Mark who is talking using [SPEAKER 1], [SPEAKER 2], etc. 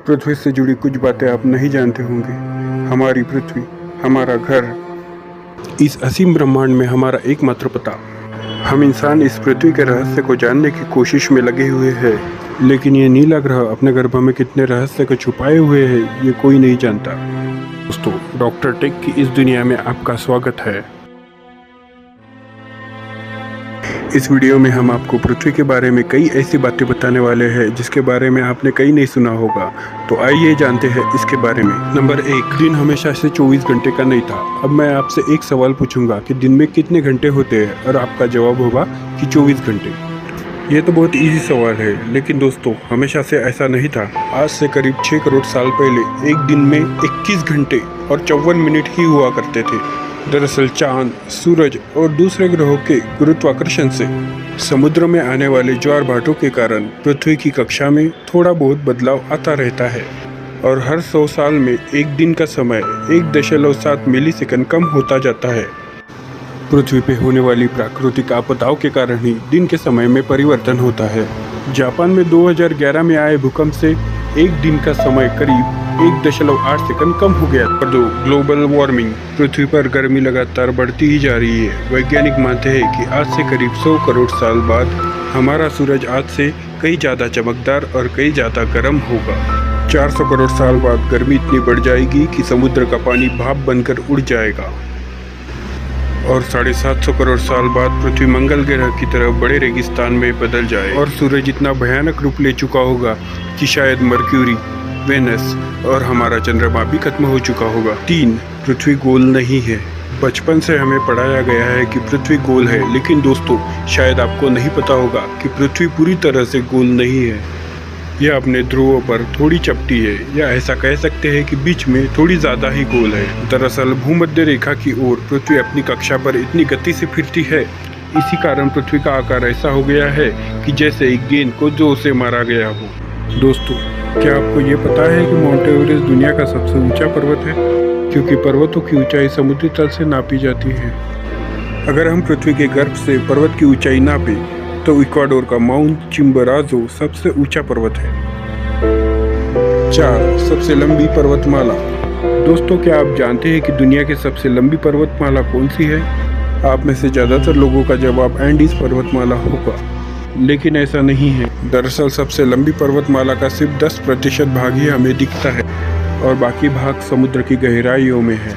[SPEAKER 1] पृथ्वी से जुड़ी कुछ बातें आप नहीं जानते होंगे। हमारी पृथ्वी, हमारा घर, इस असीम ब्रह्मांड में हमारा एकमात्र पता। हम इंसान इस पृथ्वी के रहस्य को जानने की कोशिश में लगे हुए हैं, लेकिन ये नीला ग्रह अपने गर्भ में कितने रहस्य को छुपाए हुए है ये कोई नहीं जानता। दोस्तों, डॉक्टर टेक की इस दुनिया में आपका स्वागत है। इस वीडियो में हम आपको पृथ्वी के बारे में कई ऐसी बातें बताने वाले हैं जिसके बारे में आपने कहीं नहीं सुना होगा। तो आइए जानते हैं इसके बारे में। नंबर 1, दिन हमेशा से 24 घंटे का नहीं था। अब मैं आपसे एक सवाल पूछूंगा कि दिन में कितने घंटे होते हैं, और आपका जवाब होगा कि 24 घंटे। ये तो बहुत इजी सवाल है, लेकिन दोस्तों हमेशा से ऐसा नहीं था। आज से करीब 6 करोड़ साल पहले एक दिन में 21 घंटे और 54 मिनट ही हुआ करते थे। दरअसल चांद, सूरज और दूसरे ग्रहों के गुरुत्वाकर्षण से समुद्र में आने वाले ज्वार भाटों के कारण पृथ्वी की कक्षा में थोड़ा बहुत बदलाव आता रहता है, और हर 100 साल में एक दिन का समय 1.7 मिलीसेकंड कम होता जाता है। पृथ्वी पे होने वाली प्राकृतिक आपदाओं के कारण ही दिन के समय में परिवर्तन होता है। जापान में 2011 में आए भूकंप से एक दिन का समय करीब 1.8 सेकंड कम हो गया। और ग्लोबल वार्मिंग, पृथ्वी पर गर्मी लगातार बढ़ती ही जा रही है। वैज्ञानिक मानते हैं कि आज से करीब 100 करोड़ साल बाद हमारा सूरज आज से कहीं ज़्यादा चमकदार और कहीं ज़्यादा गर्म होगा। 400 करोड़ साल बाद गर्मी इतनी बढ़ जाएगी कि समुद्र का पानी भाप बनकर उड़ जाएगा, और 750 करोड़ साल बाद पृथ्वी मंगल ग्रह की तरह बड़े रेगिस्तान में बदल जाए, और सूरज इतना भयानक रूप ले चुका होगा कि शायद मर्क्यूरी, वेनस और हमारा चंद्रमा भी खत्म हो चुका होगा। 3, पृथ्वी गोल नहीं है। बचपन से हमें पढ़ाया गया है कि पृथ्वी गोल है, लेकिन दोस्तों शायद आपको नहीं पता होगा कि पृथ्वी पूरी तरह से गोल नहीं है। यह अपने ध्रुवों पर थोड़ी चपटी है, या ऐसा कह सकते हैं कि बीच में थोड़ी ज़्यादा ही गोल है। दरअसल भूमध्य रेखा की ओर पृथ्वी अपनी कक्षा पर इतनी गति से फिरती है, इसी कारण पृथ्वी का आकार ऐसा हो गया है कि जैसे एक गेंद को जोर से मारा गया हो। दोस्तों, क्या आपको ये पता है कि माउंट एवरेस्ट दुनिया का सबसे ऊंचा पर्वत है? क्योंकि पर्वतों की ऊंचाई समुद्री तल से नापी जाती है। अगर हम पृथ्वी के गर्भ से पर्वत की ऊंचाई नापें तो इक्वाडोर का माउंट चिम्बोराजो सबसे ऊंचा पर्वत है। 4, सबसे लंबी पर्वतमाला। दोस्तों, क्या आप जानते हैं कि दुनिया की सबसे लंबी पर्वतमाला कौन सी है? आप में से ज़्यादातर लोगों का जवाब एंडीज पर्वतमाला होगा, लेकिन ऐसा नहीं है। दरअसल सबसे लंबी पर्वतमाला का सिर्फ 10% भाग ही हमें दिखता है, और बाकी भाग समुद्र की गहराइयों में है।